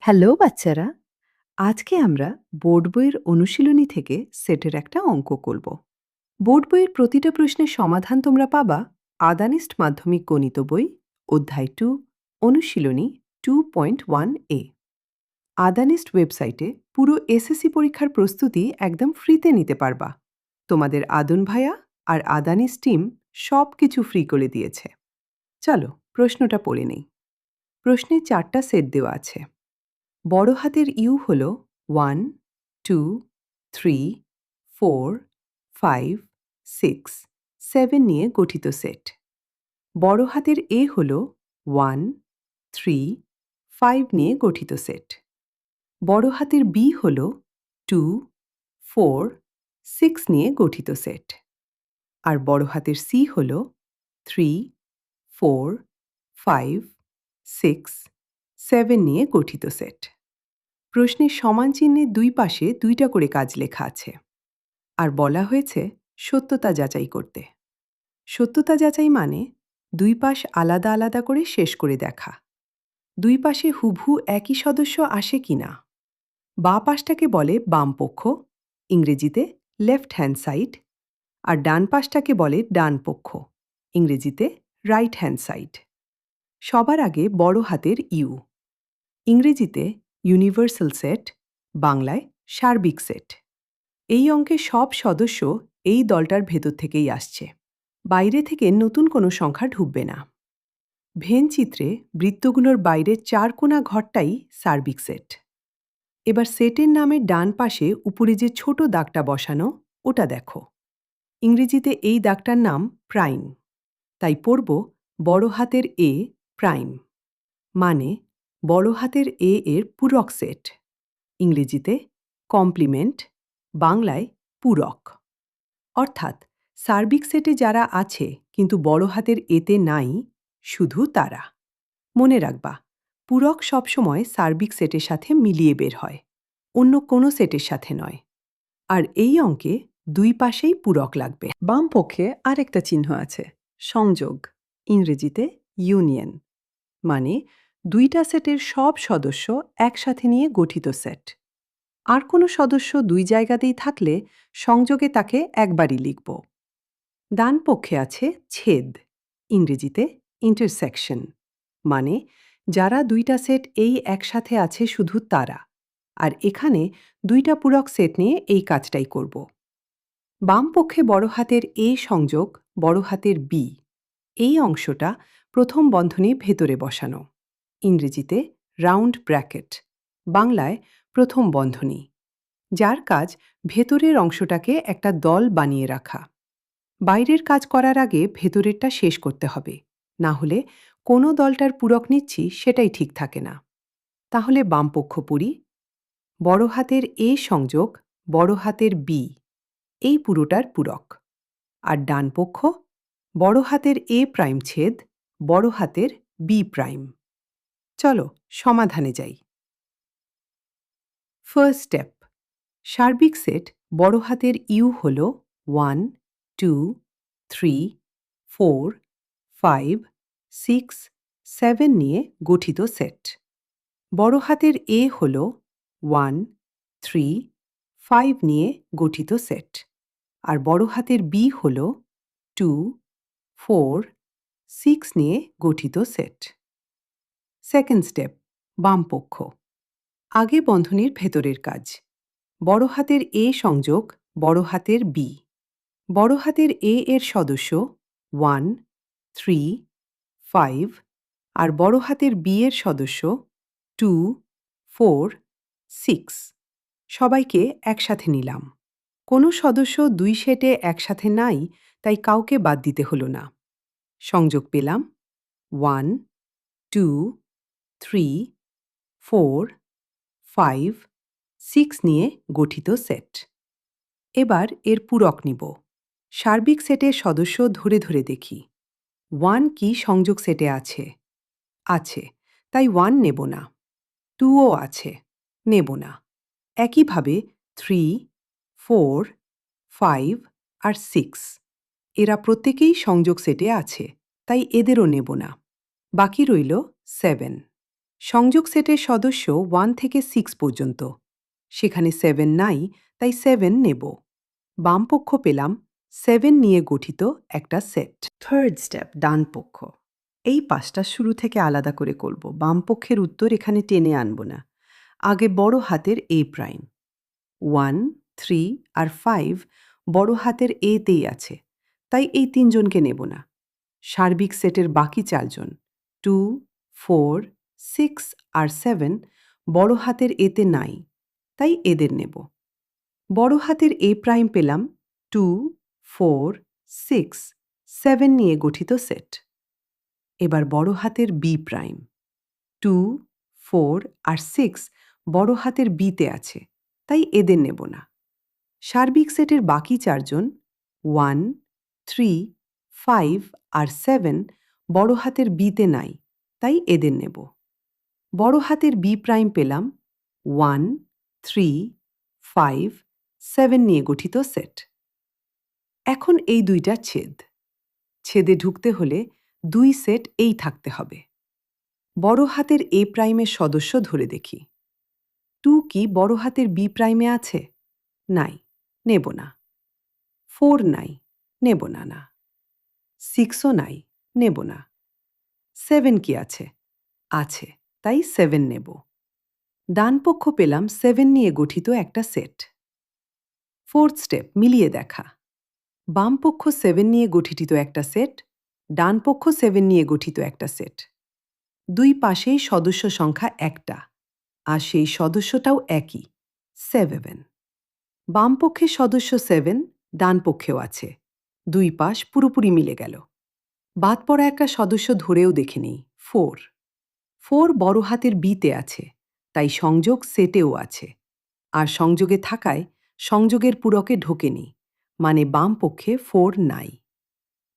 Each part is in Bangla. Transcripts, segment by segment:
হ্যালো বাচ্চারা, আজকে আমরা বোর্ড বইয়ের অনুশীলনী থেকে সেটের একটা অঙ্ক করব। বোর্ড বইয়ের প্রতিটা প্রশ্নের সমাধান তোমরা পাবা আদানিস্ট মাধ্যমিক গণিত বই অধ্যায় 2 অনুশীলনী 2.1a। আদানিস্ট ওয়েবসাইটে পুরো এসএসসি পরীক্ষার প্রস্তুতি একদম ফ্রিতে নিতে পারবা। তোমাদের আদন ভাইয়া আর আদানিস টিম সব কিছু ফ্রি করে দিয়েছে। চলো প্রশ্নটা পড়ে নেই। প্রশ্নে 4টা সেট দেওয়া আছে। বড় হাতের ইউ হল 1, 2, 3, 4, 5, 6, 7 নিয়ে গঠিত সেট। বড় হাতের এ হল 1, 3, 5 নিয়ে গঠিত সেট। বড় হাতের বি হল 2, 4, 6 নিয়ে গঠিত সেট। আর বড় হাতের সি হল 3, 4, 5, 6, 7 নিয়ে গঠিত সেট। প্রশ্নের সমান চিহ্নের দুই পাশে 2টা করে কাজ লেখা আছে। আর বলা হয়েছে সত্যতা যাচাই করতে। সত্যতা যাচাই মানে দুই পাশ আলাদা আলাদা করে শেষ করে দেখা। দুই পাশে হুবহু একই সদস্য আসে কিনা। বাঁ পাশটাকে বলে বাম পক্ষ, ইংরেজিতে লেফট হ্যান্ড সাইড, আর ডান পাশটাকে বলে ডান পক্ষ, ইংরেজিতে রাইট হ্যান্ড সাইড। সবার আগে বড় হাতের ইউ, ইংরেজিতে ইউনিভার্সাল সেট, বাংলায় সার্বিক সেট। এই অঙ্কের সব সদস্য এই দলটার ভেতর থেকেই আসছে। বাইরে থেকে নতুন কোনো সংখ্যা ঢুকবে না। ভেন চিত্রে বৃত্তগুলোর বাইরের 4 কোণা ঘরটাই সার্বিক সেট। এবার সেটের নামের ডান পাশে উপরে যে ছোট দাগটা বসানো ওটা দেখো। ইংরেজিতে এই দাগটার নাম প্রাইম। তাই পড়ব বড় হাতের এ প্রাইম, মানে বড় হাতের এ এর পূরক সেট, ইংরেজিতে কমপ্লিমেন্ট, বাংলায় পূরক। অর্থাৎ সার্বিক সেটে যারা আছে কিন্তু বড় হাতের এতে নাই, শুধু তারা। মনে রাখবা, পূরক সবসময় সার্বিক সেটের সাথে মিলিয়ে বের হয়, অন্য কোনো সেটের সাথে নয়। আর এই অঙ্কে দুই পাশেই পূরক লাগবে। বাম পক্ষে আরেকটা চিহ্ন আছে, সংযোগ, ইংরেজিতে ইউনিয়ন, মানে দুইটা সেটের সব সদস্য একসাথে নিয়ে গঠিত সেট। আর কোনো সদস্য দুই জায়গাতেই থাকলে সংযোগে তাকে একবারই লিখব। ডান পক্ষে আছে ছেদ, ইংরেজিতে ইন্টারসেকশন, মানে যারা দুইটা সেট এই একসাথে আছে শুধু তারা। আর এখানে দুইটা পূরক সেট নিয়ে এই কাজটাই করব। বাম পক্ষে বড় হাতের এ সংযোগ বড় হাতের বি, এই অংশটা প্রথম বন্ধনীর ভেতরে বসানো, ইংরেজিতে রাউন্ড ব্র্যাকেট, বাংলায় প্রথম বন্ধনী, যার কাজ ভেতরের অংশটাকে একটা দল বানিয়ে রাখা। বাইরের কাজ করার আগে ভেতরেরটা শেষ করতে হবে, না হলে কোনো দলটার পূরক নিচ্ছি সেটাই ঠিক থাকে না। তাহলে বামপক্ষ পড়ি, বড় হাতের এ সংযোগ বড় হাতের বি, এই পুরোটার পূরক। আর ডান পক্ষ বড় হাতের এ প্রাইম ছেদ বড় হাতের বি প্রাইম। চলো সমাধানে যাই। ফার্স্ট স্টেপ, সার্বিক সেট বড় হাতের ইউ হল 1, 2, 3, 4, 5, 6, 7 নিয়ে গঠিত সেট। বড় হাতের এ হল 1, 3, 5 নিয়ে গঠিত সেট। আর বড় হাতের বি হল 2, 4, 6 নিয়ে গঠিত সেট। সেকেন্ড স্টেপ, বাম পক্ষ। আগে বন্ধনীর ভেতরের কাজ। বড় হাতের এ সংযোগ বড় হাতের বি। বড় হাতের এ এর সদস্য 1, 3, 5, আর বড় হাতের বি এর সদস্য 2, 4, 6। সবাইকে একসাথে নিলাম। কোনো সদস্য দুই সেটে একসাথে নাই, তাই কাউকে বাদ দিতে হলো না। সংযোগ পেলাম 1, 2, 3, 4, 5, 6 নিয়ে গঠিত সেট। এবার এর পূরক নিব। সার্বিক সেটের সদস্য ধরে ধরে দেখি 1 কি সংযোগ সেটে আছে? আছে, তাই 1 নেব না। 2ও আছে, নেব না। একইভাবে 3, 4, 5 আর 6, এরা প্রত্যেকেই সংযোগ সেটে আছে, তাই এদেরও নেব না। বাকি রইল 7। সংযোগ সেটের সদস্য 1 থেকে 6 পর্যন্ত। সেখানে 7 নাই, তাই 7 নেব। বামপক্ষ পেলাম 7 নিয়ে গঠিত একটা সেট। থার্ড স্টেপ, ডান পক্ষ। এই পাঁচটা শুরু থেকে আলাদা করে করব। বামপক্ষের উত্তর এখানে টেনে আনব না। আগে বড় হাতের এ প্রাইম। 1, 3 আর 5 বড় হাতের এতেই আছে, তাই এই তিনজনকে নেব না। সার্বিক সেটের বাকি চারজন 2, 4, 6 আর 7 বড় হাতের এতে নাই, তাই এদের নেব। বড় হাতের এ প্রাইম পেলাম 2, 4, 6, 7 নিয়ে গঠিত সেট। এবার বড় হাতের বি প্রাইম। 2, 4 আর 6 বড় হাতের বিতে আছে, তাই এদের নেব না। সার্বিক সেটের বাকি চারজন 1, 3, 5 আর 7 বড় হাতের বিতে নাই, তাই এদের নেব। বড় হাতের বি প্রাইম পেলাম 1, 3, 5, 7 নিয়ে গঠিত সেট। এখন এই দুইটা ছেদ। ছেদে ঢুকতে হলে 2 সেট এই থাকতে হবে। বড় হাতের এ প্রাইমের সদস্য ধরে দেখি। 2 কি বড় হাতের বি প্রাইমে আছে? নাই, নেব না। 4 নাই, নেব না না। 6ও নাই, নেব না। 7 কি আছে? আছে, তাই 7 নেব। ডান পক্ষ পেলাম 7 নিয়ে গঠিত একটা সেট। ফোর্থ স্টেপ, মিলিয়ে দেখা। বাম পক্ষ 7 নিয়ে গঠিত একটা সেট, ডান পক্ষ 7 নিয়ে গঠিত একটা সেট। দুই পাশেই সদস্য সংখ্যা একটা, আর সেই সদস্যটাও একই, 7। বাম পক্ষের সদস্য 7, ডান পক্ষেও আছে। দুই পাশ পুরোপুরি মিলে গেল। বাদ পড়া একটা সদস্য ধরেও দেখে নেই, 4। 4 বড় হাতের বিতে আছে, তাই সংযোগ সেটেও আছে। আর সংযোগে থাকায় সংযোগের পূরকে ঢোকেনি, মানে বাম পক্ষে 4 নাই।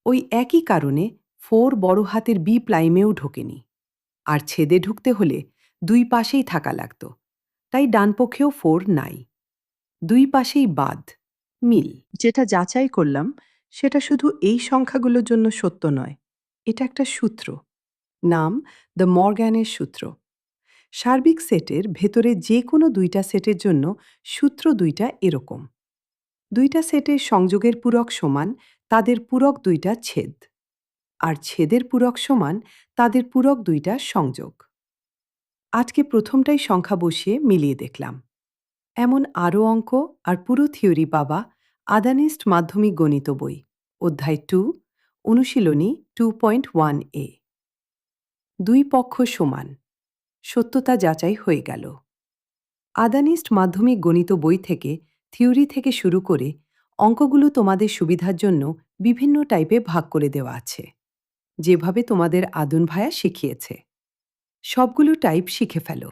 ওই একই কারণে 4 বড় হাতের বি প্রাইমেও ঢোকেনি। আর ছেদে ঢুকতে হলে দুই পাশেই থাকা লাগত, তাই ডান পক্ষেও 4 নাই। দুই পাশেই বাদ, মিল। যেটা যাচাই করলাম সেটা শুধু এই সংখ্যাগুলোর জন্য সত্য নয়, এটা একটা সূত্র। নাম দ্য মর্গ্যানের সূত্র। সার্বিক সেটের ভেতরে যে কোনো দুইটা সেটের জন্য সূত্র দুইটা এরকম। দুইটা সেটের সংযোগের পূরক সমান তাদের পূরক দুইটা ছেদ, আর ছেদের পূরক সমান তাদের পূরক দুইটা সংযোগ। আজকে প্রথমটাই সংখ্যা বসিয়ে মিলিয়ে দেখলাম। এমন আরও অঙ্ক আর পুরো থিওরি পাবা আদানিস্ট মাধ্যমিক গণিত বই, অধ্যায় 2, অনুশীলনী 2.1a। দুই পক্ষ সমান, সত্যতা যাচাই হয়ে গেল। আদানিস্ট মাধ্যমিক গণিত বই থেকে থিওরি থেকে শুরু করে অঙ্কগুলো তোমাদের সুবিধার জন্য বিভিন্ন টাইপে ভাগ করে দেওয়া আছে, যেভাবে তোমাদের আদুন ভাইয়া শিখিয়েছে। সবগুলো টাইপ শিখে ফেলো।